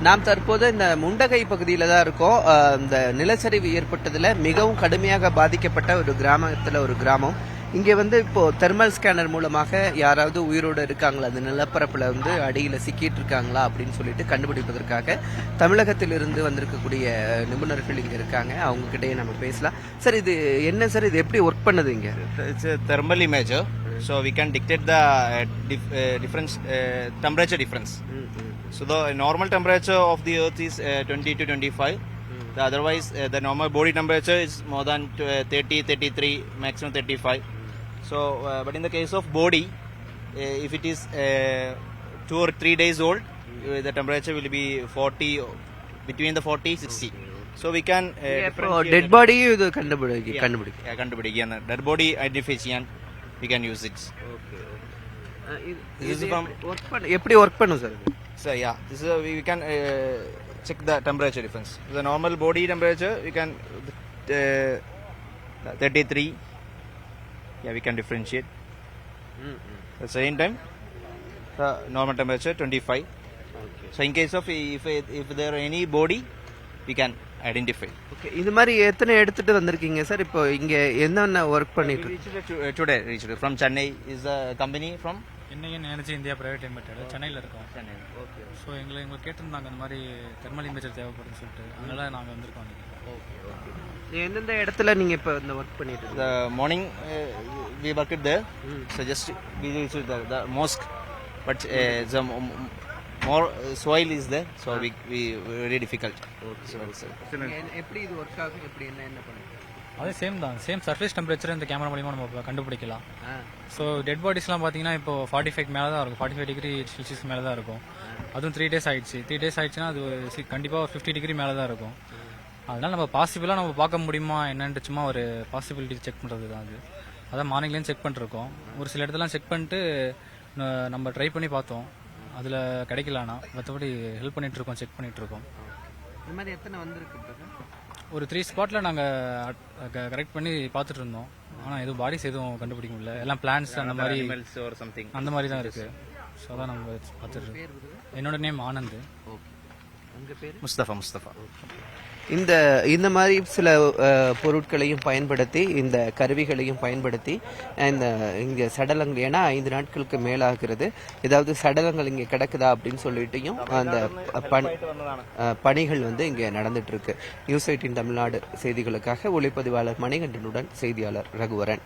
நாம் தற்போது இந்த முண்டகை பகுதியில தான் இருக்கோம். இந்த நிலச்சரிவு ஏற்பட்டதுல மிகவும் கடுமையாக பாதிக்கப்பட்ட ஒரு கிராமத்துல ஒரு கிராமம். இங்க வந்து இப்போ தெர்மல் ஸ்கேனர் மூலமாக யாராவது உயிரோடு இருக்காங்களா, அந்த நிலப்பரப்புல வந்து அடியில சிக்கிட்டு இருக்காங்களா அப்படின்னு சொல்லிட்டு கண்டுபிடிப்பதற்காக தமிழகத்திலிருந்து வந்திருக்கக்கூடிய நிபுணர்கள் இங்க இருக்காங்க. அவங்க கிட்டயே நம்ம பேசலாம். சார், இது என்ன சார், இது எப்படி ஒர்க் பண்ணுது இங்க? It's a thermal imager, so we can dictate the difference, temperature difference. So the normal temperature of the earth is 20 to 25. Otherwise, the normal body temperature is more than 30, 33, maximum 35. So, but in the case of body, if it is 2 or 3 days old, the temperature will be 40, between the 40, 60. So we can dead பாடியும் இது கண்டுபிடிக்கும். dead body identification, we can use it. This is from எப்படி work பண்ணும் sir? So yeah, this is we can check the temperature difference. The normal body temperature we can 33. Yeah, we can differentiate. At the same time, the normal temperature 25. Okay. So in case of if there are any body, we can identify. Okay, இது மாதிரி எத்தனை எடுத்துட்டு வந்திருக்கீங்க sir? இப்போ இங்க என்னென்ன work பண்ணிட்டு today reached from Chennai is a company from இன்னைக்கு எனர்ஜி இந்தியா பிரைவேட் லிமிடெட் சென்னையில் இருக்கோம். ஓகே. ஸோ எங்களை கேட்டிருந்தாங்க இந்த மாதிரி தெர்மல் இமேஜர் தேவைப்படுதுன்னு சொல்லிட்டு, அதனால நாங்கள் வந்திருக்கோம். எந்தெந்த இடத்துல நீங்க இப்போ இந்த ஒர்க் பண்ணிட்டு இருக்கீங்க? The morning we worked there. So just we reached the mosque, but the more soil is there, so we very difficult. எப்படி இது ஒர்க் ஆகும், எப்படி என்ன பண்ணுங்க? அதே சேம் தான், சேம் சர்ஃபேஸ் டெம்பரேச்சர் இந்த கேமரா மூலியமாக நம்ம கண்டுபிடிக்கலாம். ஸோ டெட் பாடிஸ்லாம் பார்த்தீங்கன்னா இப்போ 45 மேலே தான் இருக்கும், 45 டிகிரி செல்சியஸ் மேலே தான் இருக்கும். அதுவும் 3 days ஆயிடுச்சு. 3 days ஆயிடுச்சுன்னா அது கண்டிப்பாக 50 டிகிரி மேலே தான் இருக்கும். அதனால நம்ம பாசிபிளாக நம்ம பார்க்க முடியுமா என்னன்ட்டு சும்மா ஒரு பாசிபிலிட்டி செக் பண்ணுறது தான் அது. அதான் மார்னிங்லேருந்து செக் பண்ணிருக்கோம். ஒரு சில இடத்துலாம் செக் பண்ணிட்டு நம்ம ட்ரை பண்ணி பார்த்தோம், அதில் கிடைக்கலனா மற்றபடி ஹெல்ப் பண்ணிட்டு இருக்கோம், செக் பண்ணிட்டு இருக்கோம். இந்த மாதிரி எத்தனை வந்திருக்கு? ஒரு 3 ஸ்பாட்ல நாங்கள் கரெக்ட் பண்ணி பார்த்துட்டு இருந்தோம். ஆனால் எதுவும் பாடிஸ் எதுவும் கண்டுபிடிக்க முடியல. எல்லாம் பிளான்ஸ் அந்த மாதிரி அந்த மாதிரி தான் இருக்கு. ஸோ அதான் நம்ம பார்த்துட்டு இருக்கோம். என்னோட நேம் ஆனந்த். முஸ்தபா. இந்த மாதிரி சில பொருட்களையும் பயன்படுத்தி, இந்த கருவிகளையும் பயன்படுத்தி இங்க சடலங்கள், ஏன்னா 5 நாட்களுக்கு மேலாகிறது, ஏதாவது சடலங்கள் இங்க கிடக்குதா அப்படின்னு சொல்லிட்டையும் அந்த பணிகள் வந்து இங்க நடந்துட்டு இருக்கு. நியூஸ் 18 தமிழ்நாடு செய்திகளுக்காக ஒளிப்பதிவாளர் மணிகண்டனுடன் செய்தியாளர் ரகுவரன்.